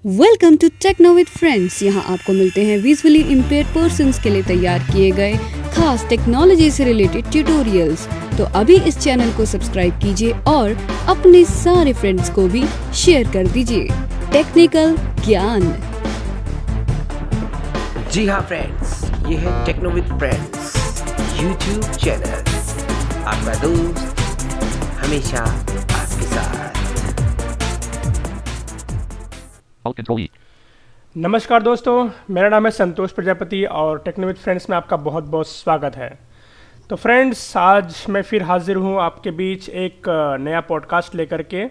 Welcome to techno with friends. यहाँ आपको मिलते हैं विजुअली इम्पेयर्ड पर्सन्स के लिए तैयार किए गए खास टेक्नोलॉजी से रिलेटेड ट्यूटोरियल्स। तो अभी इस चैनल को सब्सक्राइब कीजिए और अपने सारे फ्रेंड्स को भी शेयर कर दीजिए टेक्निकल ज्ञान। जी हाँ फ्रेंड्स, ये है techno with friends YouTube channel, आपका दोस्त हमेशा आपके साथ। नमस्कार दोस्तों, मेरा नाम है संतोष प्रजापति और टेक्नो विद फ्रेंड्स में आपका बहुत बहुत स्वागत है। तो फ्रेंड्स, आज मैं फिर हाजिर हूँ आपके बीच एक नया पॉडकास्ट लेकर के।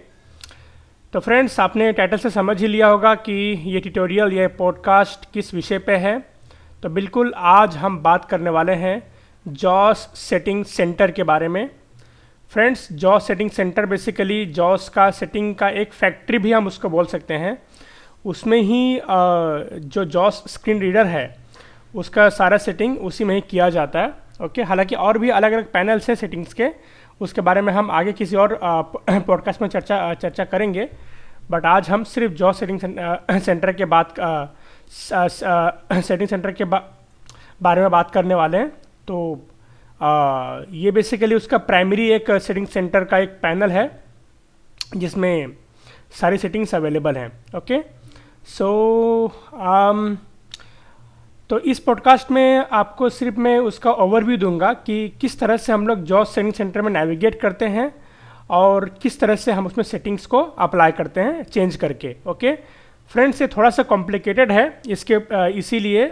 तो फ्रेंड्स, आपने टाइटल से समझ ही लिया होगा कि ये ट्यूटोरियल, ये पॉडकास्ट किस विषय पे है। तो बिल्कुल आज हम बात करने वाले हैं जॉस सेटिंग सेंटर के बारे में। फ्रेंड्स, जॉस सेटिंग सेंटर बेसिकली जॉस का सेटिंग का एक फैक्ट्री भी हम उसको बोल सकते हैं। उसमें ही जो जॉस स्क्रीन रीडर है उसका सारा सेटिंग उसी में ही किया जाता है। ओके, हालांकि और भी अलग अलग पैनल्स हैं सेटिंग्स के, उसके बारे में हम आगे किसी और पॉडकास्ट में चर्चा करेंगे। बट आज हम सिर्फ जॉस सेटिंग सेंटर के सेटिंग सेंटर के बारे में बात करने वाले हैं। तो ये बेसिकली उसका प्राइमरी एक सेटिंग सेंटर का एक पैनल है जिसमें सारी सेटिंग्स अवेलेबल हैं। ओके, तो इस पॉडकास्ट में आपको सिर्फ मैं उसका ओवरव्यू दूंगा कि किस तरह से हम लोग जॉस सेटिंग सेंटर में नेविगेट करते हैं और किस तरह से हम उसमें सेटिंग्स को अप्लाई करते हैं चेंज करके। ओके फ्रेंड्स, ये थोड़ा सा कॉम्प्लिकेटेड है, इसीलिए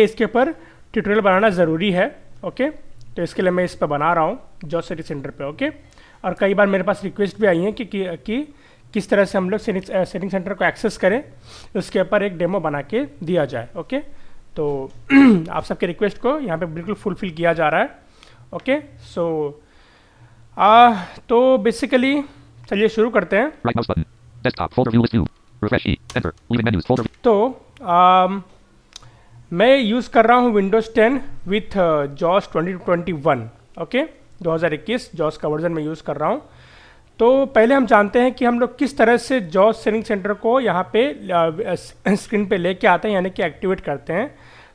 इसके ऊपर ट्यूटोरियल बनाना ज़रूरी है। ओके, तो इसके लिए मैं इस पर बना रहा हूँ जॉस सेटिंग सेंटर पे। ओके, और कई बार मेरे पास रिक्वेस्ट भी आई है कि किस तरह से हम लोग सेटिंग सेंटर को एक्सेस करें, उसके ऊपर एक डेमो बना के दिया जाए। ओके, तो आप सबके रिक्वेस्ट को यहाँ पे बिल्कुल फुलफिल किया जा रहा है। ओके, तो बेसिकली चलिए शुरू करते हैं। तो मैं यूज़ कर रहा हूँ विंडोज़ 10 विथ जॉस 2021। ओके, 2021 जॉस का वर्जन में यूज़ कर रहा हूँ। तो पहले हम जानते हैं कि हम लोग किस तरह से जॉस सेटिंग सेंटर को यहाँ पे स्क्रीन पे लेके आते हैं, यानी कि एक्टिवेट करते हैं।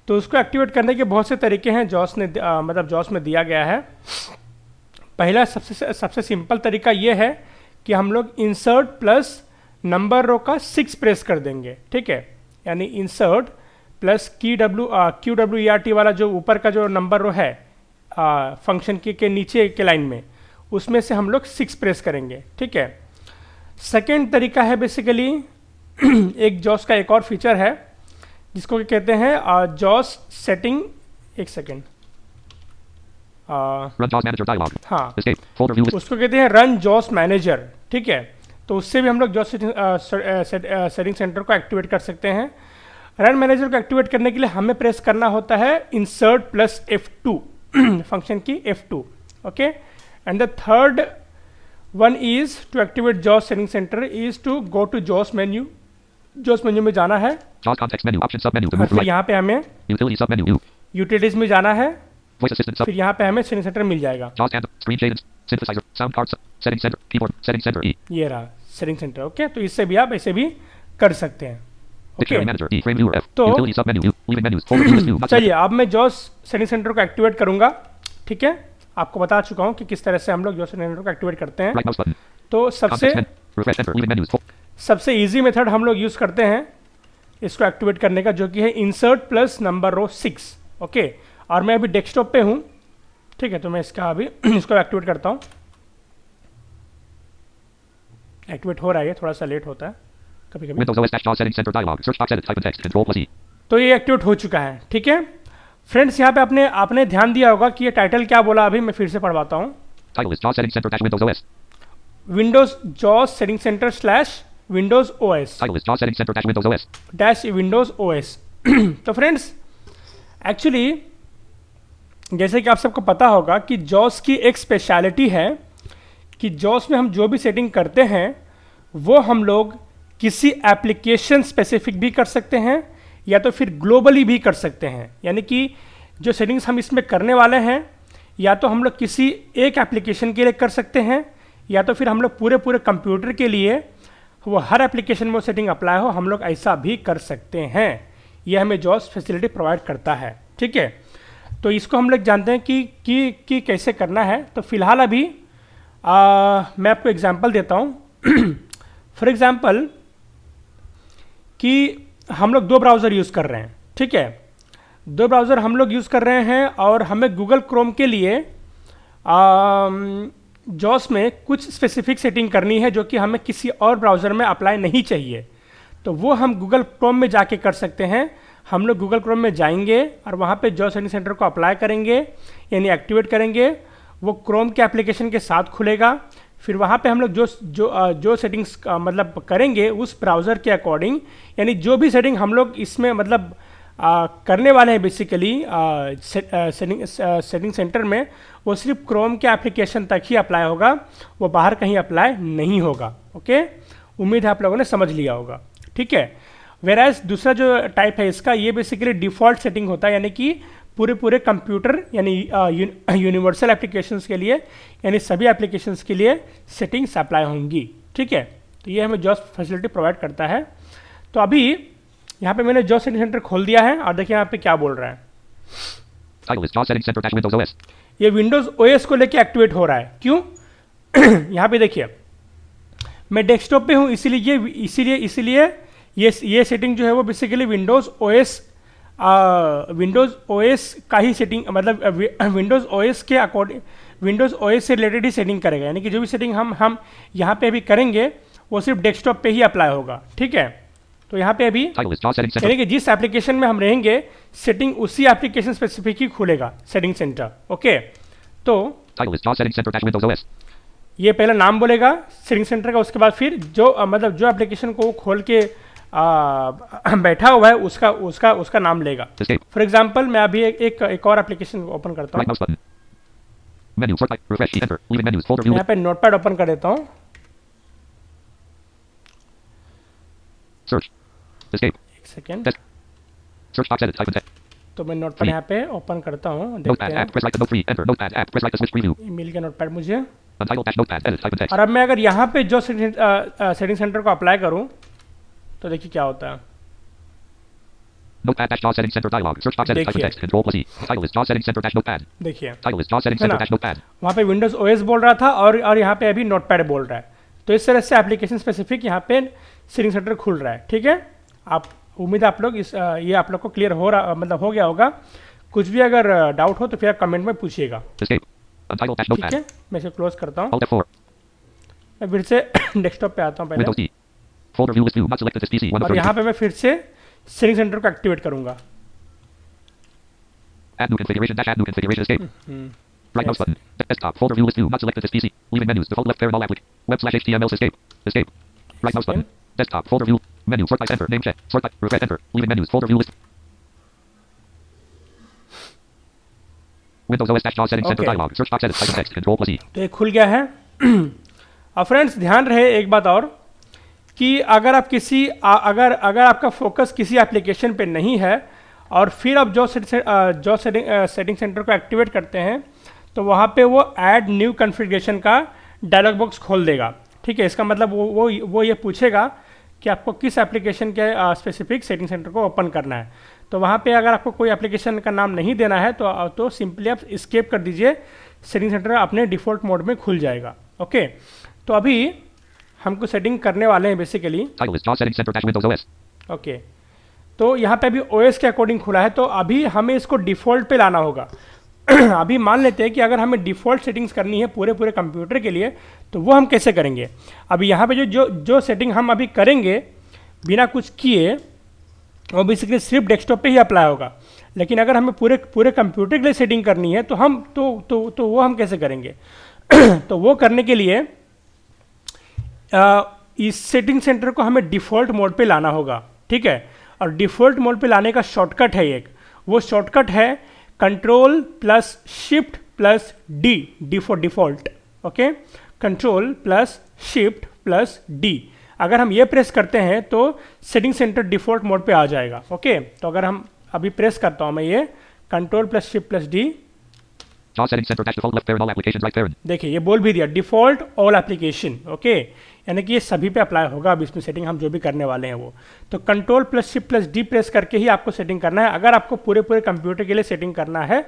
तो उसको एक्टिवेट करने के बहुत से तरीके हैं जॉस में दिया गया है। पहला सबसे सिंपल तरीका ये है कि हम लोग इंसर्ट प्लस नंबर रो का 6 प्रेस कर देंगे। ठीक है, यानी इंसर्ट प्लस QWERT वाला जो ऊपर का जो नंबर रो है फंक्शन के नीचे के लाइन में, उसमें से हम लोग 6 प्रेस करेंगे। ठीक है, सेकेंड तरीका है बेसिकली एक जॉस का एक और फीचर है जिसको कहते हैं जॉस सेटिंग। एक सेकेंड, हाँ, उसको कहते हैं रन जॉस मैनेजर। ठीक है, तो उससे भी हम लोग जॉस सेटिंग सेंटर को एक्टिवेट कर सकते हैं। रन मैनेजर को एक्टिवेट करने के लिए हमें प्रेस करना होता है इंसर्ट प्लस F2 फंक्शन की F2। Okay, and the third one is to activate JAWS setting center is to go to JAWS menu। JAWS menu में जाना है, JAWS context menu, option sub menu, फिर यहाँ पे हमें utility sub menu, utilities में जाना है, voice assistant sub, फिर यहाँ पे हमें setting center मिल जाएगा। JAWS and screen shade, synthesizer, sound card, setting center, keyboard, setting center E, ये रहा setting center। ओके, तो इससे भी आप ऐसे भी कर सकते हैं। dictionary manager E, frame viewer F, तो utility sub menu, leaving menus, folder view list view, चलिए अब मैं JAWS setting center को एक्टिवेट करूँगा। ठीक है, आपको बता चुका हूँ कि किस तरह से हम लोग JAWS setting center को एक्टिवेट करते हैं। right mouse button, तो refresh enter, leaving menus, सबसे इजी मेथड हम लोग यूज़ करते हैं इसको एक्टिवेट करने का, जो कि है इंसर्ट प्लस नंबर रो 6। ओके, और मैं अभी डेस्कटॉप पे हूँ। ठीक है, तो मैं अभी इसको एक्टिवेट करता हूँ। एक्टिवेट हो रहा है, थोड़ा सा लेट होता है कभी कभी। Windows OS JAWS setting center dialog, search box edit, type in text, control plus E, तो ये एक्टिवेट हो चुका है। ठीक है फ्रेंड्स, यहाँ पे आपने ध्यान दिया होगा कि ये टाइटल क्या बोला, अभी मैं फिर से पढ़वाता हूँ। title is JAWS setting center dash Windows OS, Windows जॉस setting center slash Windows OS title is JAWS setting center dash Windows OS, dash Windows OS। तो फ्रेंड्स, एक्चुअली जैसे कि आप सबको पता होगा कि जॉस की एक स्पेशलिटी है कि जॉस में हम जो भी सेटिंग करते हैं वो हम लोग किसी एप्लीकेशन स्पेसिफिक भी कर सकते हैं या तो फिर ग्लोबली भी कर सकते हैं। यानी कि जो सेटिंग्स हम इसमें करने वाले हैं या तो हम लोग किसी एक एप्लीकेशन के लिए कर सकते हैं या तो फिर हम लोग पूरे कंप्यूटर के लिए वो हर एप्लीकेशन में वो सेटिंग अप्लाई हो, हम लोग ऐसा भी कर सकते हैं। ये हमें जॉस फैसिलिटी प्रोवाइड करता है, ठीक है। तो इसको हम लोग जानते हैं कि कैसे करना है। तो फिलहाल अभी मैं आपको एग्जांपल देता हूँ। फॉर एग्जांपल कि हम लोग 2 ब्राउज़र यूज़ कर रहे हैं, ठीक है। 2 ब्राउज़र हम लोग यूज़ कर रहे हैं और हमें गूगल क्रोम के लिए जॉस में कुछ स्पेसिफिक सेटिंग करनी है जो कि हमें किसी और ब्राउज़र में अप्लाई नहीं चाहिए। तो वो हम गूगल क्रोम में जाके कर सकते हैं। हम लोग गूगल क्रोम में जाएंगे और वहाँ पे जॉस सेटिंग सेंटर को अप्लाई करेंगे, यानी एक्टिवेट करेंगे। वो क्रोम के एप्लीकेशन के साथ खुलेगा। फिर वहाँ पे हम लोग जो सेटिंग्स मतलब करेंगे उस ब्राउज़र के अकॉर्डिंग, यानी जो भी सेटिंग हम लोग इसमें मतलब करने वाले हैं बेसिकली सेटिंग सेंटर में, वो सिर्फ क्रोम के एप्लीकेशन तक ही अप्लाई होगा, वो बाहर कहीं अप्लाई नहीं होगा। ओके, उम्मीद है आप लोगों ने समझ लिया होगा, ठीक है। वेराज दूसरा जो टाइप है इसका, ये बेसिकली डिफ़ॉल्ट सेटिंग होता है, यानी कि पूरे कंप्यूटर यानी यूनिवर्सल एप्लीकेशंस के लिए, यानी सभी एप्लीकेशंस के लिए सेटिंग्स अप्लाई होंगी, ठीक है। तो ये हमें जॉस फैसिलिटी प्रोवाइड करता है। तो अभी यहाँ पे मैंने जॉस सेटिंग सेंटर खोल दिया है और देखिए यहाँ पे क्या बोल रहा है। Title is JAWS Settings Center - Windows OS. ये विंडोज़ ओएस को लेके एक्टिवेट हो रहा है। क्यों? यहाँ पे देखिए मैं डेस्कटॉप पे हूँ, इसीलिए ये सेटिंग जो है वो बेसिकली विंडोज़ ओएस का ही सेटिंग, मतलब विंडोज़ ओएस के अकॉर्डिंग, विंडोज़ ओएस से रिलेटेड ही सेटिंग करेगा। यानी कि जो भी सेटिंग हम यहाँ पे अभी करेंगे वो सिर्फ डेस्कटॉप पे ही अप्लाई होगा, ठीक है। तो यहाँ पे अभी Title is JAWS Settings Center. यानी कि जिस एप्लीकेशन में हम रहेंगे सेटिंग उसी एप्लीकेशन स्पेसिफिक ही खुलेगा सेटिंग सेंटर। ओके, तो Title is JAWS Settings Center - Windows OS. ये पहला नाम बोलेगा सेटिंग सेंटर का, उसके बाद फिर जो मतलब जो एप्लीकेशन को खोल के बैठा हुआ है उसका नाम लेगा। Escape. फॉर एग्जांपल मैं अभी एक और एप्लीकेशन ओपन करता Right हूँ। mouse button. Menu sort by refresh key enter. Leaving menus folder view. यहाँ पे नोटपैड ओपन कर देता हूँ। Search. Escape. एक second, Desk. Search box edit type in text. तो मैं नोटपैड यहाँ पे ओपन करता हूँ, देखते Notepad app. Press right to note 3. Enter. Notepad app. Press right to switch preview. हैं। मिल गया नोटपैड मुझे। Untitled - Notepad edit type in text. और अब मैं अगर यहाँ पे जो सेटिंग सेंटर को अप्लाई करूँ तो देखिए क्या होता है। Notepad - JAWS Settings Center dialog. Search box edit type in देखिए। text. Control plus E. Title is JAWS Settings Center - Notepad. देखिए Title is JAWS Settings है Center ना? - Notepad. वहाँ पे विंडोज़ ओएस बोल रहा था और यहाँ पे अभी नोटपैड बोल रहा है। तो इस तरह से एप्लीकेशन स्पेसिफिक यहाँ पे सेटिंग सेंटर खुल रहा है, ठीक है। आप उम्मीद है आप लोग ये आप लोग को क्लियर हो रहा, मतलब हो गया होगा। कुछ भी अगर डाउट हो तो फिर आप कमेंट में पूछिएगा, Escape. Untitled - ठीक Notepad. है। मैं इसे क्लोज करता हूँ, Alt F4. मैं फिर से डेस्कटॉप पे आता हूँ पहले, Windows D. Folder view list view. Not selected this PC. 1 of और यहाँ 32. पे मैं फिर से सेटिंग सेंटर को एक्टिवेट करूँगा। Add new configuration. Add new configuration. Escape. Right mouse button. Desktop. Folder view list view. Not selected this PC. Leaving menus. Default left pair all applic. Web/HTML. Escape. Escape. Right mouse button. Desktop. Folder view. Menu. Sort by enter. Name check. Sort by refresh enter. Leaving menus. Folder view list. Windows OS - JAWS Settings Center Okay. dialog. Search box edit type in text. Control plus E. तो ये खुल गया है। और friends ध्यान रहे एक बात और, कि अगर आप अगर आपका फोकस किसी एप्लीकेशन पे नहीं है और फिर आप जो सेटिंग सेंटर को एक्टिवेट करते हैं तो वहाँ पे वो ऐड न्यू कॉन्फ़िगरेशन का डायलॉग बॉक्स खोल देगा, ठीक है। इसका मतलब वो ये पूछेगा कि आपको किस एप्लीकेशन के स्पेसिफिक सेटिंग सेंटर को ओपन करना है। तो वहाँ पे अगर आपको कोई एप्लीकेशन का नाम नहीं देना है तो सिंपली आप स्केप कर दीजिए, सेटिंग सेंटर अपने डिफ़ॉल्ट मोड में खुल जाएगा। ओके, तो अभी हमको सेटिंग करने वाले हैं basically. Title is JAWS Settings Center - Windows OS. Okay, तो यहाँ पे अभी ओएस के अकॉर्डिंग खुला है, तो अभी हमें इसको डिफ़ॉल्ट पे लाना होगा। अभी मान लेते हैं कि अगर हमें डिफ़ॉल्ट सेटिंग्स करनी है पूरे कंप्यूटर के लिए, तो वो हम कैसे करेंगे। अभी यहाँ पे जो सेटिंग हम अभी करेंगे बिना कुछ किए, वो बेसिकली सिर्फ डेस्कटॉप पे ही अप्लाई होगा। लेकिन अगर हमें पूरे कंप्यूटर के लिए सेटिंग करनी है तो हम तो वो हम कैसे करेंगे। तो वो करने के लिए इस सेटिंग सेंटर को हमें डिफ़ॉल्ट मोड पे लाना होगा, ठीक है। और डिफ़ॉल्ट मोड पे लाने का शॉर्टकट है एक, वो शॉर्टकट है control plus shift plus D, D for default. Okay, control plus shift plus D. अगर हम ये प्रेस करते हैं तो सेटिंग सेंटर डिफ़ॉल्ट मोड पे आ जाएगा। ओके, तो अगर हम अभी प्रेस करता हूँ मैं ये control plus shift plus D, JAWS Settings Center - Default left parent all applications right parent. देखिए ये बोल भी दिया डिफ़ॉल्ट ऑल एप्लीकेशन। ओके, यानी कि ये सभी पे अप्लाई होगा। अब इसमें सेटिंग हम जो भी करने वाले हैं वो, तो control plus shift plus D press करके ही आपको सेटिंग करना है अगर आपको पूरे कंप्यूटर के लिए सेटिंग करना है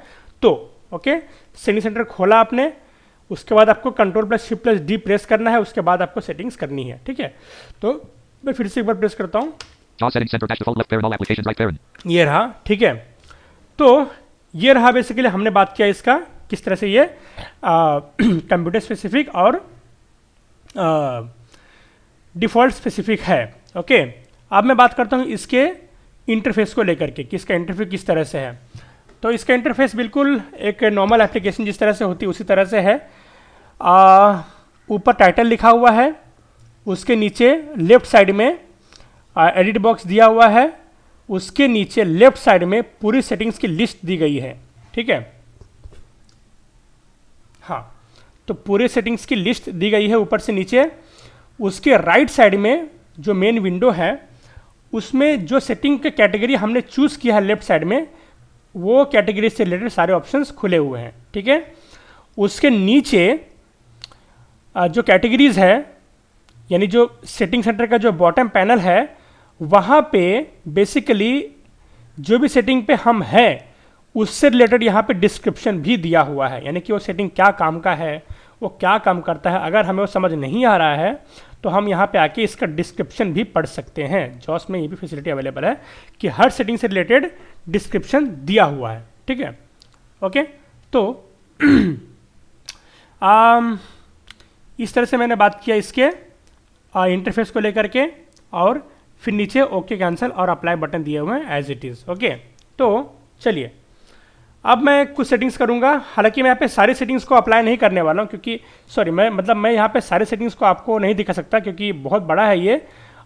तो। ओके, सेटिंग सेंटर खोला आपने, उसके बाद आपको control plus shift plus D press करना है, उसके बाद आपको सेटिंग्स करनी है। ठीक है, तो मैं फिर से एक बार प्रेस करता हूँ, ये रहा। ठीक है, तो ये रहा बेसिकली हमने बात किया इसका किस तरह से ये कंप्यूटर स्पेसिफिक और डिफ़ॉल्ट स्पेसिफिक है। ओके, अब मैं बात करता हूँ इसके इंटरफेस को लेकर के कि इसका इंटरफेस किस तरह से है। तो इसका इंटरफेस बिल्कुल एक नॉर्मल एप्लीकेशन जिस तरह से होती है उसी तरह से है। ऊपर टाइटल लिखा हुआ है, उसके नीचे लेफ्ट साइड में एडिट बॉक्स दिया हुआ है, उसके नीचे लेफ्ट साइड में पूरी सेटिंग्स की लिस्ट दी गई है। ठीक है, हाँ, तो पूरे सेटिंग्स की लिस्ट दी गई है ऊपर से नीचे। उसके राइट साइड में जो मेन विंडो है उसमें जो सेटिंग के कैटेगरी हमने चूज़ किया है लेफ्ट साइड में, वो कैटेगरी से रिलेटेड सारे ऑप्शंस खुले हुए हैं। ठीक है, उसके नीचे जो कैटेगरीज है यानी जो सेटिंग सेंटर का जो बॉटम पैनल है वहाँ पे बेसिकली जो भी सेटिंग पे हम हैं उससे रिलेटेड यहाँ पे डिस्क्रिप्शन भी दिया हुआ है, यानी कि वो सेटिंग क्या काम का है, वो क्या काम करता है। अगर हमें वो समझ नहीं आ रहा है तो हम यहाँ पे आके इसका डिस्क्रिप्शन भी पढ़ सकते हैं। जॉस में ये भी फैसिलिटी अवेलेबल है कि हर सेटिंग से रिलेटेड डिस्क्रिप्शन दिया हुआ है। ठीक है, ओके, तो इस तरह से मैंने बात किया इसके इंटरफेस को लेकर के, और फिर नीचे ओके कैंसिल और अप्लाई बटन दिए हुए हैं एज इट इज़। ओके, तो चलिए अब मैं कुछ सेटिंग्स करूंगा। हालांकि मैं यहाँ पे सारी सेटिंग्स को अप्लाई नहीं करने वाला हूँ क्योंकि मैं यहाँ पे सारे सेटिंग्स को आपको नहीं दिखा सकता क्योंकि बहुत बड़ा है ये,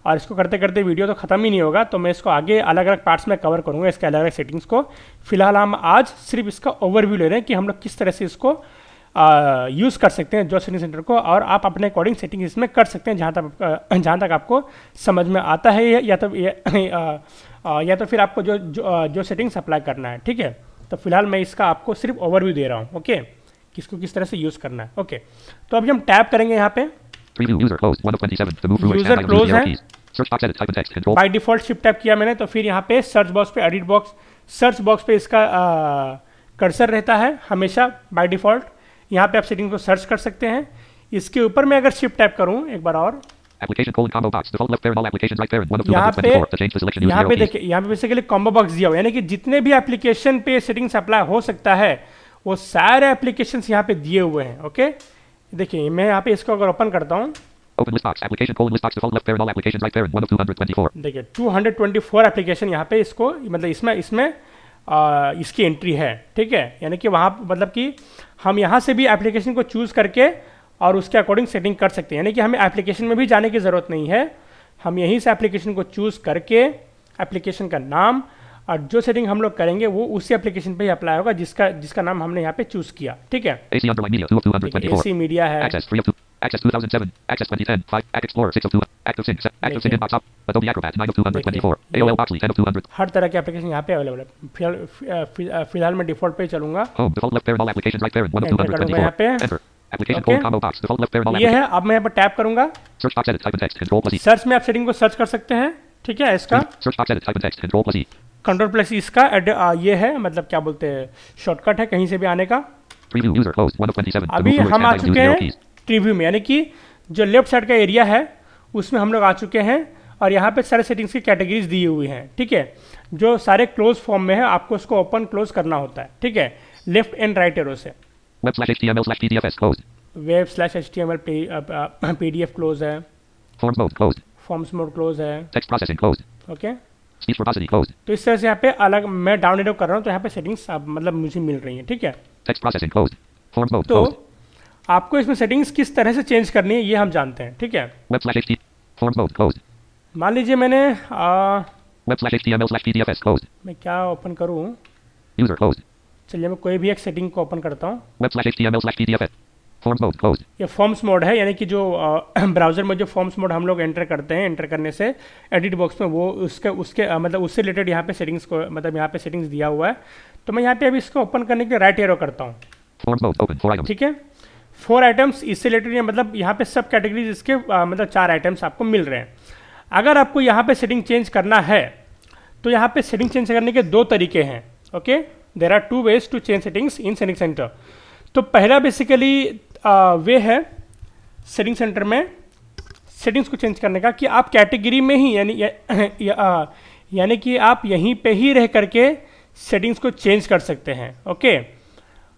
और इसको करते करते वीडियो तो ख़त्म ही नहीं होगा। तो मैं इसको आगे अलग अलग पार्ट्स में कवर करूँगा, इसके अलग अलग सेटिंग्स को। फिलहाल हम आज सिर्फ इसका ओवरव्यू ले रहे हैं कि हम लोग किस तरह से इसको यूज़ कर सकते हैं जो सेटिंग सेंटर को, और आप अपने अकॉर्डिंग सेटिंग इसमें कर सकते हैं जहाँ तक आपको समझ में आता है, या तो फिर आपको जो सेटिंग्स अप्लाई करना है। ठीक है, तो फिलहाल मैं इसका आपको सिर्फ ओवरव्यू दे रहा हूँ। ओके, किसको किस तरह से यूज़ करना है। ओके, तो अभी हम टैप करेंगे यहाँ पे, यूज़र क्लोज है, बाय डिफॉल्ट शिफ्ट टैप किया मैंने। तो फिर यहाँ पे सर्च बॉक्स पे एडिट बॉक्स, सर्च बॉक्स पे इसका कर्सर रहता है हमेशा बाय डिफॉल्ट। यहाँ पे आप सेटिंग को सर्च कर सकते हैं। इसके ऊपर मैं अगर शिफ्ट टैप करूँ एक बार और, यहाँ पे देखिए, यहाँ पे बेसिकली कॉम्बो बॉक्स दिया हुआ है, यानी कि जितने भी एप्लीकेशन पे सेटिंग्स अप्लाई हो सकता है वो सारे एप्लीकेशंस यहाँ पे दिए हुए हैं। ओके, देखिए मैं यहाँ पे इसको अगर ओपन करता हूँ, देखिए 224 एप्लीकेशन यहाँ पे इसको मतलब इसमें इसकी एंट्री है। ठीक है, यानी कि वहाँ मतलब कि हम यहाँ से भी एप्लीकेशन को चूज़ करके और उसके अकॉर्डिंग सेटिंग कर सकते हैं, यानी कि हमें एप्लीकेशन में भी जाने की ज़रूरत नहीं है। हम यहीं से एप्लीकेशन को चूज़ करके एप्लीकेशन का नाम और जो सेटिंग हम लोग करेंगे वो उसी एप्लीकेशन पे ही अप्लाई होगा जिसका नाम हमने यहाँ पे चूज़ किया। ठीक है, AC मीडिया है, Access 2007, Access 2010, 5, Act Explorer 602, Active Sync, Active Sync Inbox Up, Adobe Acrobat 9 of 224, AOL Boxley 10 of 200. हर तरह के एप्लीकेशन यहाँ पे अवेलेबल है। फिलहाल मैं डिफॉल्ट पे ही चलूंगा। Home, default left parent all applications right parent 1 of 224. Enter. Application colon combo box, default left parent all ये है, अब मैं यहाँ पर टैप करूंगा। Search box edit, type in text, Control plus E. Search में आप सेटिंग को सर्च कर सकते हैं। ठीक है, इसका Search box edit, type in text, Control plus E. Control plus इसका ये है, मतलब क्या बोलते हैं, शॉर्टकट है कहीं से भी आने का। Preview user closed 1 of 27. अभी हम आ चुके हैं प्रीव्यू में, यानी कि जो लेफ्ट साइड का एरिया है उसमें हम लोग आ चुके हैं, और यहाँ पे सारे सेटिंग्स की कैटेगरीज दी हुई हैं। ठीक है, जो सारे क्लोज फॉर्म में है आपको उसको ओपन क्लोज करना होता है। ठीक है, लेफ्ट एंड राइट एरो से। Web/HTML/PDFs closed. Web/HTML PDF close है, Forms mode closed. Forms mode close है। Text processing closed. Okay, Speech verbosity closed. तो इस तरह से यहाँ पे अलग मैं डाउन एरो कर रहा हूँ तो यहाँ पे सेटिंग्स मतलब मुझे मिल रही हैं। ठीक है, Text processing closed. Forms mode तो closed. आपको इसमें सेटिंग्स किस तरह से चेंज करनी है ये हम जानते हैं। ठीक है, Web/HTML. Forms mode closed. मान लीजिए मैंने Web/HTML/PDFs closed. मैं क्या ओपन करूँ, User closed. चलिए मैं कोई भी एक सेटिंग को ओपन करता हूँ। Web/HTML/PDFs. Forms mode closed. ये फॉर्म्स मोड है, यानी कि जो ब्राउजर में जो फॉर्म्स मोड हम लोग एंटर करते हैं, एंटर करने से एडिट बॉक्स में वो उसके मतलब उससे रिलेटेड यहाँ पे सेटिंग्स को मतलब यहाँ पे सेटिंग्स दिया हुआ है। तो मैं यहाँ पे अभी इसको ओपन करने के लिए राइट एरो करता हूँ। Forms mode open 4 items. ठीक है, 4 आइटम्स इससे रिलेटेड, मतलब यहाँ पे सब कैटेगरीज इसके मतलब 4 आइटम्स आपको मिल रहे हैं। अगर आपको यहाँ पे सेटिंग चेंज करना है तो यहाँ पे सेटिंग चेंज करने के 2 तरीके हैं। Okay, there are 2 ways to change settings in setting center. तो पहला बेसिकली वे है सेटिंग सेंटर में सेटिंग्स को चेंज करने का कि आप कैटेगरी में ही यानी कि आप यहीं पे ही रह करके सेटिंग्स को चेंज कर सकते हैं। ओके,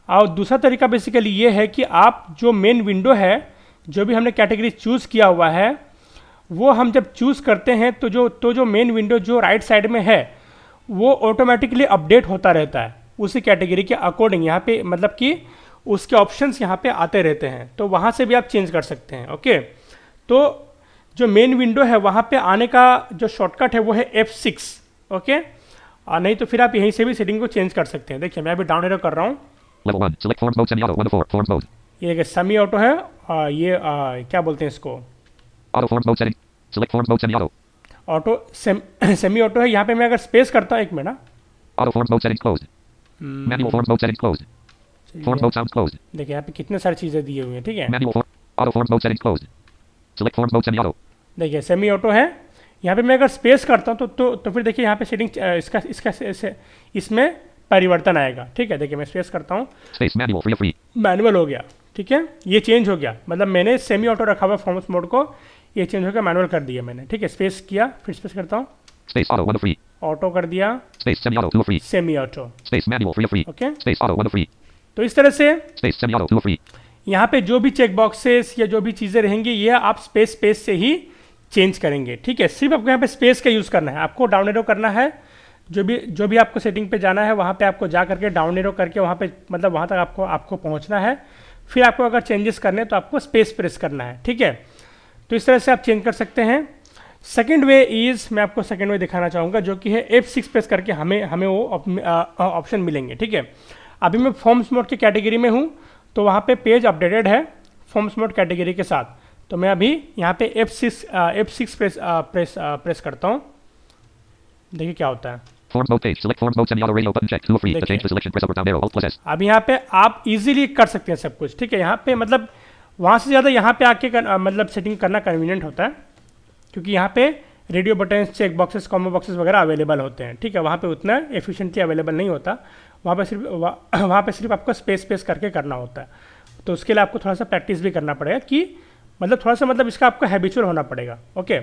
और दूसरा तरीका बेसिकली ये है कि आप जो मेन विंडो है, जो भी हमने कैटेगरी चूज़ किया हुआ है, वो हम जब चूज़ करते हैं तो जो मेन विंडो जो राइट साइड में है वो ऑटोमेटिकली अपडेट होता रहता है उसी कैटेगरी के अकॉर्डिंग। यहाँ पे मतलब कि उसके ऑप्शंस यहाँ पे आते रहते हैं, तो वहाँ से भी आप चेंज कर सकते हैं। ओके, तो जो मेन विंडो है वहाँ पे आने का जो शॉर्टकट है वो है F6। ओके, और नहीं तो फिर आप यहीं से भी सेटिंग को चेंज कर सकते हैं। देखिए मैं अभी डाउन एरो कर रहा हूँ। Level 1. Select forms mode semi-auto 1 of 4. Forms mode. ये देखिए सेमी ऑटो है, ये क्या बोलते हैं इसको, Auto forms mode setting. Select forms mode semi-auto. Auto semi auto है। यहाँ पे मैं अगर स्पेस करता हूँ, एक minute, Auto forms mode settings closed. Manual forms mode settings closed. Forms mode sounds closed. देखिए यहाँ पे कितने सारी चीज़ें दी हुई हैं। ठीक है, Manual form. Auto forms mode settings closed. Select forms mode semi-auto. देखिए सेमी ऑटो है। यहाँ पे मैं अगर स्पेस करता हूँ तो फिर देखिए यहाँ पे सेटिंग इसमें परिवर्तन आएगा। ठीक है, देखिए मैं स्पेस करता हूँ, Space manual free of free. Manual हो गया। ठीक है, ये चेंज हो गया, मतलब मैंने सेमी ऑटो रखा हुआ फॉर्म्स मोड को, ये चेंज हो गया, मैनुअल कर दिया मैंने। ठीक है, स्पेस किया, फिर स्पेस करता हूँ, Space auto 1 of free. Auto कर दिया, Space semi-auto 2 of free. Semi auto. Space manual free of free. Okay, Space auto 1 of free. तो इस तरह से Space semi-auto 2 of free. यहाँ पे जो भी चेक बॉक्सेस या जो भी चीज़ें रहेंगी ये आप स्पेस से ही चेंज करेंगे। ठीक है, सिर्फ आपको यहाँ पे स्पेस का यूज़ करना है, आपको डाउन एरो करना है। जो भी आपको सेटिंग पे जाना है वहाँ पे आपको जा करके डाउन एरो करके वहाँ पे मतलब वहाँ तक आपको पहुँचना है। फिर आपको अगर चेंजेस करने हैं तो आपको स्पेस प्रेस करना है। ठीक है, तो इस तरह से आप चेंज कर सकते हैं। सेकेंड वे इज़, मैं आपको सेकेंड वे दिखाना चाहूँगा, जो कि है F6 प्रेस करके हमें वो ऑप्शन मिलेंगे। ठीक है, अभी मैं फॉर्म्स मोड की कैटेगरी में हूँ, तो वहाँ पे पेज अपडेटेड है फॉर्म्स मोड कैटेगरी के साथ। तो मैं अभी यहाँ पे F6 प्रेस करता हूँ, देखिए क्या होता है। Forms mode page. Select forms mode semi-auto radio button check 2 of free. To change the selection, press up or down arrow. Alt plus S. अब यहाँ पे आप इजीली कर सकते हैं सब कुछ। ठीक है, यहाँ पे मतलब वहाँ से ज़्यादा यहाँ पे आके मतलब सेटिंग करना कन्वीनियंट होता है, क्योंकि यहाँ पे radio button, check boxes, combo boxes वगैरह अवेलेबल होते हैं। ठीक है, वहाँ पे उतना एफिशिएंटली अवेलेबल नहीं होता, वहाँ पे सिर्फ आपको स्पेस करके करना होता है। तो उसके लिए आपको थोड़ा सा प्रैक्टिस भी करना पड़ेगा, कि मतलब थोड़ा सा मतलब इसका आपको हैबिचुअल होना पड़ेगा। ओके,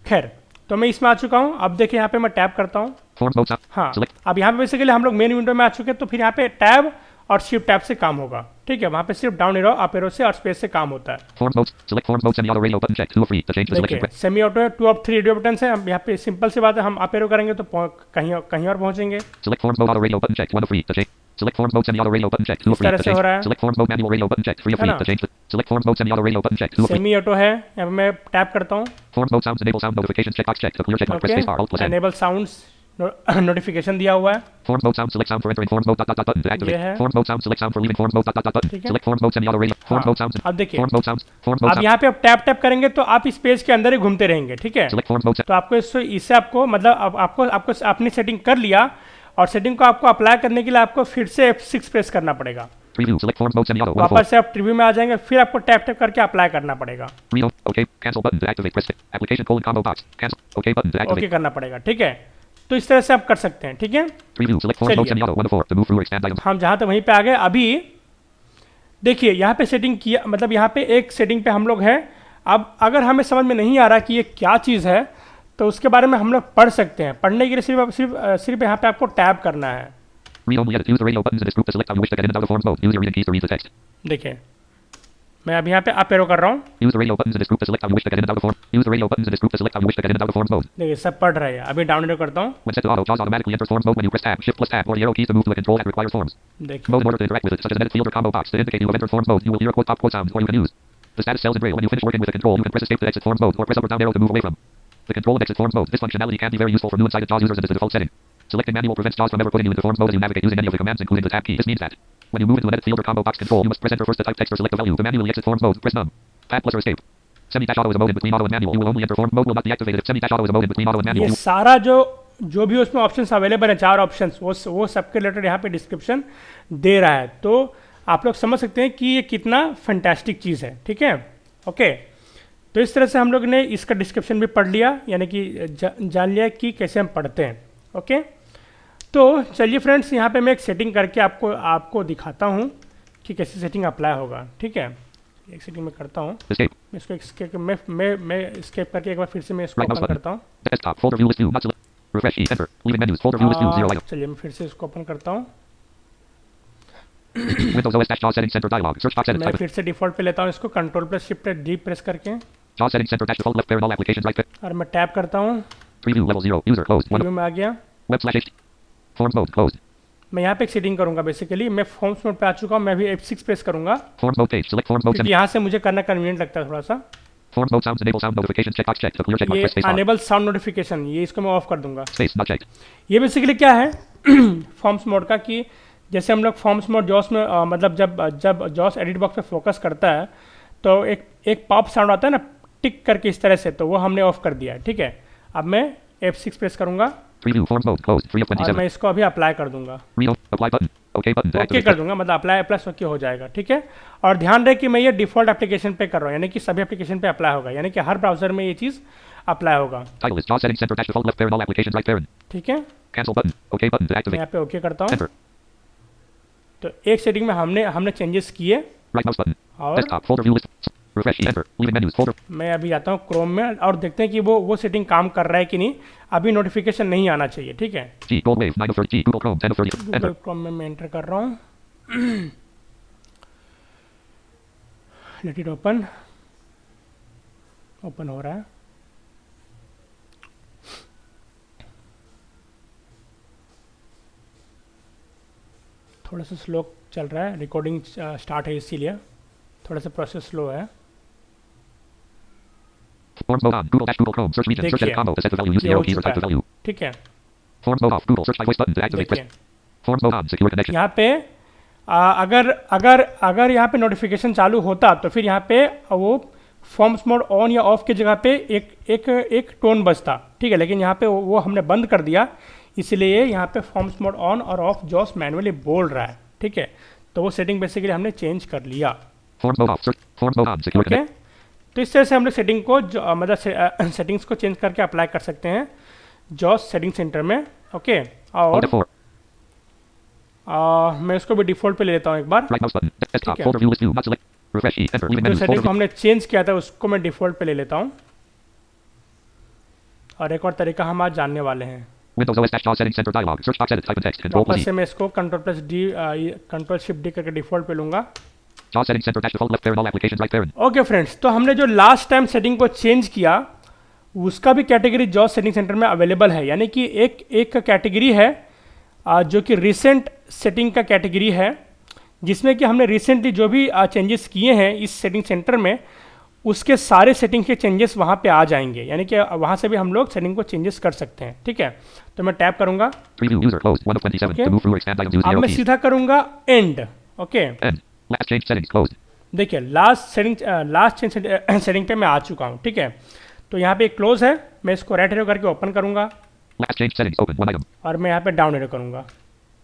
खैर, तो मैं इसमें आ चुका हूँ। अब देखिए यहाँ पे मैं टैब करता हूँ। Forms mode sound. हाँ, Select. अब यहाँ पे बेसिकली हम लोग मेन विंडो में आ चुके हैं, तो फिर यहाँ पे टैब और शिफ्ट टैब से काम होगा। ठीक है, वहाँ पे सिर्फ डाउन एरो, अप एरो से और स्पेस से काम होता है। Forms mode. Select forms mode semi-auto radio button check 2 of free. To change the selection, देखिए press. सेमी ऑटो है, 2 ऑफ 3 रेडियो बटन है। हम यहाँ पे सिंपल सी बात है, हम अप एरो करेंगे तो कहीं और पहुँचेंगे। Select forms mode auto radio button check 1 of free. To change. Select forms mode semi-auto radio button check 2 of इस free. तरह To से हो रहा है। change. Select forms mode manual radio button check 3 of है free. ना? To change. Select forms mode semi-auto radio button check 2 of free. Semi auto है, यहाँ पे मैं टैप करता हूँ। Forms mode sounds enable sound notifications checkbox check. To clear checkmark, press okay, space bar alt plus N. Enable sounds notification दिया हुआ है। Forms mode sound select sound for entering forms mode button to activate. ये है। Forms mode sound select sound for leaving forms mode button. ठीक है। Select forms mode semi-auto radio. Forms हाँ, mode sounds. अब देखिए, Forms mode sounds. Forms mode अब sound. यहाँ पे आप टैप करेंगे तो आप इस पेज के अंदर ही घूमते रहेंगे। ठीक है, Select forms mode. तो आपको इससे आपको मतलब आपको आपने सेटिंग कर लिया, और सेटिंग को आपको अप्लाई करने के लिए आपको फिर से F6 प्रेस करना पड़ेगा। Preview. Select forms mode semi-auto 1 of 4. वापस से आप प्रीव्यू में आ जाएंगे, फिर आपको टैप करके अप्लाई करना पड़ेगा। Read. OK. Cancel button to activate. Press application combo box. Cancel. OK button to okay activate. करना पड़ेगा। ठीक है, तो इस तरह से आप कर सकते हैं। ठीक है, Preview. Select forms mode चलिए। semi-auto 1 of 4 to move through or expand items. हम जहाँ तक वहीं पे आ गए। अभी देखिए यहाँ पे सेटिंग किया, मतलब यहाँ पे एक सेटिंग पे हम लोग हैं। अब अगर हमें समझ में नहीं आ रहा कि ये क्या चीज़ है, तो उसके बारे में हम लोग पढ़ सकते हैं। पढ़ने के लिए सिर्फ यहाँ पे आपको टैब करना है। Read only edit. Use the radio buttons in this group to select how you wish to get in and out of forms mode. Use your reading keys to read the text. देखिए मैं अभी यहाँ पे up arrow कर रहा हूँ। Use the radio buttons in this group to select how you wish to get in and out of form. Use the radio buttons in this group to select how you wish to get in and out of forms mode. देखिए सब पढ़ रहे हैं। अभी down arrow करता हूँ। When set to auto, JAWS automatically enters forms mode when you press tab, shift plus tab, or the arrow keys to move to a control that requires forms. देखिए Mode in order to interact with it, such as an edit field or combo box to indicate you have entered forms mode. You will hear a top quote sound, or you can use the status cells in braille. When you finish working with a control, you can press escape to exit forms mode, or press up or down arrow to move away from the control of exit forms mode. This functionality can be very useful for new and sighted JAWS users and is the default setting. Selecting manual prevents JAWS from ever putting you into forms mode as you navigate using any of the commands, including the tab key. This means that when you move into an edit field or combo box control, you must press enter first to type text or select a value. To manually exit forms mode, press num. Tab plus or escape. Semi-auto is a mode in between auto and manual. You will only enter forms mode will not be activated if semi-auto is a mode in between auto and manual. ये सारा जो भी उसमें options available है, 4 options, वो सबके related यहाँ पे डिस्क्रिप्शन दे रहा है। तो आप लोग समझ सकते हैं कि ये कितना फैंटास्टिक चीज़ है, ठीक है। ओके, तो इस तरह से हम लोग ने इसका डिस्क्रिप्शन भी पढ़ लिया, यानी कि जान लिया कि कैसे हम पढ़ते हैं। ओके, तो चलिए फ्रेंड्स, यहाँ पे मैं एक सेटिंग करके आपको दिखाता हूँ कि कैसे सेटिंग अप्लाई होगा, ठीक है। एक सेटिंग में करता हूँ, Escape. मैं इसको escape मैं escape करके एक बार फिर से मैं इसको Right mouse ओपन button. करता हूँ। Desktop folder view list view. Not select. Refresh E. Enter. Leaving menus. Folder view list view. 0 item. चलिए मैं फिर से इसको ओपन करता हूँ। Windows OS dash JAWS settings center dialog. Search box edit मैं type. फिर से डिफ़ॉल्ट पे लेता हूँ इसको, control plus shift D press करके, JAWS settings center dash default left parent all applications right click. और मैं टैप करता हूँ, Preview level 0. User closed. One. Review में आ गया। Web slash HT. Forms mode closed. मैं यहाँ पे एक सेटिंग करूँगा, बेसिकली मैं फॉर्म्स मोड पे आ चुका हूँ, मैं अभी F6 प्रेस करूँगा, Forms mode page. Select forms mode. क्योंकि यहाँ से मुझे करना कन्वीनियंट लगता है थोड़ा सा। Forms mode sounds enable sound notifications checkbox checked. The clear checkmark ये press space bar. Enable sound notification, ये इसको मैं ऑफ कर दूंगा। Space not checked. ये बेसिकली क्या है फॉर्म्स मोड का, कि जैसे हम लोग फॉर्म्स मोड जॉस में मतलब जब जॉस एडिट बॉक्स पे फोकस करता है तो एक पॉप साउंड आता है ना टिक करके इस तरह से, तो वो हमने ऑफ कर दिया है, ठीक है। अब मैं F6 प्रेस करूँगा Preview forms mode closed. 3 of और 27. मैं इसको अभी अप्लाई कर दूंगा, Real apply button. OK button to okay activate. कर दूंगा, मतलब अप्लाई प्लस ओके हो जाएगा, ठीक है। और ध्यान रहे कि मैं ये डिफ़ॉल्ट एप्लीकेशन पे कर रहा हूँ, यानी कि सभी एप्लीकेशन पे अप्लाई होगा, यानी कि हर ब्राउजर में ये चीज़ अप्लाई होगा, Title is JAWS settings center dash default left parent all applications right parent. ठीक है। Cancel button. OK button to मैं activate. यहाँ पे ओके करता हूँ। Enter. तो एक सेटिंग में हमने चेंजेस किए, Right mouse button. और Desktop folder view list. Refresh E. Enter. Leaving menus folder. मैं अभी जाता हूँ क्रोम में और देखते हैं कि वो सेटिंग काम कर रहा है कि नहीं। अभी नोटिफिकेशन नहीं आना चाहिए, ठीक है। G gold wave 9 of 30. G Google Chrome 10 of 30. Google Enter. Chrome में मैं एंटर कर रहा हूँ, लेट इट ओपन हो रहा है। थोड़ा सा स्लो चल रहा है, रिकॉर्डिंग स्टार्ट है इसीलिए थोड़ा सा प्रोसेस स्लो है। Forms mode on. Google dash Google Chrome. Search region. Search edit देखिए, combo. To set the value. Use the ये हो arrow keys or चुका type the है, value. ठीक है। Forms mode off. Google search by voice button to activate. देखिए Press. Forms mode on. Secure connection. यहाँ पे अगर यहाँ पे नोटिफिकेशन चालू होता तो फिर यहाँ पे वो फॉर्म्स मोड ऑन या ऑफ की जगह पे एक टोन बजता, ठीक है। लेकिन यहाँ पे वो हमने बंद कर दिया, इसलिए यहाँ पे फॉर्म्स मोड ऑन और ऑफ जॉस मैनुअली बोल रहा है, ठीक है। तो वो सेटिंग बेसिकली हमने चेंज कर लिया, Forms mode off. Search. Forms mode on. Secure okay. connect. तो इस तरह से हम लोग सेटिंग को मतलब सेटिंग्स को चेंज करके अप्लाई कर सकते हैं जॉस सेटिंग सेंटर में, ओके। और Alt F4. मैं इसको भी डिफ़ॉल्ट पे ले लेता हूँ एक बार। Right mouse button. Desktop है। folder view list view. Not select. Refresh E. Enter. Leaving जो menus सेटिंग folder. को हमने चेंज किया था उसको मैं डिफ़ॉल्ट पे ले लेता हूँ। और एक और तरीका हम आज जानने वाले हैं। Windows OS dash JAWS settings center dialog. Search box edit type and text. Control वापस plus से E. मैं इसको कंट्रोल शिफ्ट डी करके डिफ़ॉल्ट पे लूँगा। JAWS settings center dash default left parent all applications right parent. Okay friends, तो हमने जो लास्ट टाइम सेटिंग को चेंज किया उसका भी कैटेगरी जॉस सेटिंग सेंटर में अवेलेबल है, यानी कि एक कैटेगरी है जो कि रिसेंट सेटिंग का कैटेगरी है, जिसमें कि हमने रिसेंटली जो भी चेंजेस किए हैं इस सेटिंग सेंटर में उसके सारे सेटिंग के चेंजेस वहाँ पे आ जाएंगे, यानी कि वहाँ से भी हम लोग सेटिंग को चेंजेस कर सकते हैं, ठीक है। तो मैं टैप करूँगा, Preview user closed 1 of 27. Okay. To move through or expand items use the अब arrow मैं keys. सीधा करूँगा and, okay. End. Last change settings closed. देखिए लास्ट चेंज सेटिंग पे मैं आ चुका हूँ, ठीक है। तो यहाँ पे एक क्लोज है, मैं इसको राइट एरो करके ओपन करूँगा Last change settings open 1 item. और मैं यहाँ पे डाउन एरो करूँगा।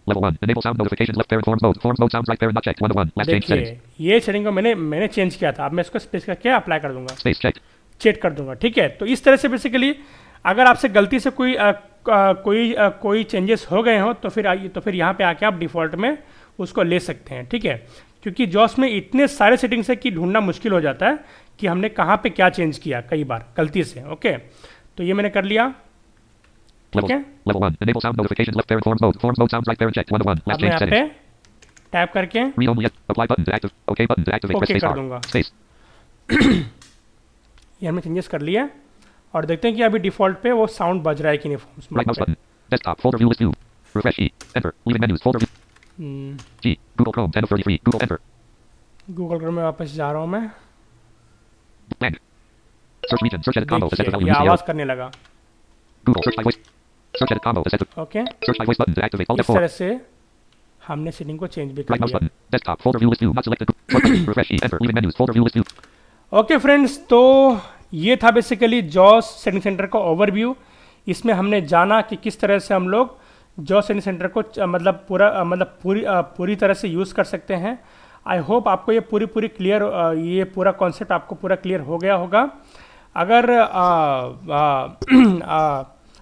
Level 1. Enable sound notifications left parent forms mode. Forms mode sounds right parent not checked 1 of 1. Last change settings. देखिए ये सेटिंग को मैंने चेंज किया था, अब मैं इसको स्पेस करके अप्लाई कर दूंगा, Space checked. चेक कर दूंगा, ठीक है। तो इस तरह से बेसिकली अगर आपसे गलती से कोई चेंजेस हो गए हो तो फिर यहाँ पे आके आप डिफ़ॉल्ट में उसको ले सकते हैं, ठीक है। क्योंकि जॉस में इतने सारे सेटिंग्स है कि ढूंढना मुश्किल हो जाता है कि हमने कहाँ पे क्या चेंज किया कई बार गलती से, ओके। तो ये मैंने कर लिया, ठीक Level. है। Level 1. Enable sound notifications left parent forms mode. Forms mode sounds right parent checked 1 of 1. अब Last मैं change यहाँ पे settings. टैप करके Read only yet. Apply button to active. OK button to activate. Press Okay space कर bar. दूंगा। Space. ये हमने changes कर लिया और देखते हैं कि अभी डिफ़ॉल्ट पे वो साउंड बज रहा है कि नहीं forms Right mouse button. Desktop folder view list view. Refresh E. Enter. Leaving menus folder view. G. Google Chrome 10 of 33. Google enter. Google Chrome में वापस जा रहा हूँ मैं। Blank. Search region. Search edit combo to set the देखिए value. ये Use the आवाज़ arrow. करने लगा, Google search by voice. Search edit combo to set the okay. search by voice button to activate. Alt इस F4. तरह से हमने setting को चेंज भी कर Right mouse लिया। button. Desktop folder view list view. Not selected. Refresh E. Enter. Leaving menus folder view list view. Okay friends, तो ये था बेसिकली जॉस सेटिंग सेंटर का ओवरव्यू। इसमें हमने जाना कि किस तरह से हम लोग जॉस सेटिंग सेंटर को मतलब पूरी तरह से यूज़ कर सकते हैं आई होप आपको ये पूरी क्लियर, ये पूरा कॉन्सेप्ट आपको पूरा क्लियर हो गया होगा। अगर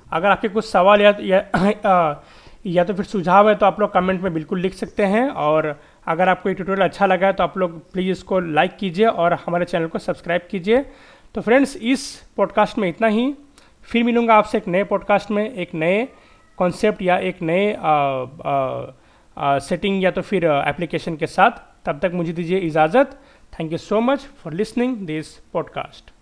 अगर आपके कुछ सवाल या तो फिर सुझाव है तो आप लोग कमेंट में बिल्कुल लिख सकते हैं, और अगर आपको ये ट्यूटोरियल अच्छा लगा है तो आप लोग प्लीज़ इसको लाइक कीजिए और हमारे चैनल को सब्सक्राइब कीजिए। तो फ्रेंड्स, इस पॉडकास्ट में इतना ही। फिर मिलूँगा आपसे एक नए पॉडकास्ट में, एक नए कॉन्सेप्ट या एक नए सेटिंग या तो फिर एप्लीकेशन के साथ। तब तक मुझे दीजिए इजाज़त। Thank you so much for listening this podcast.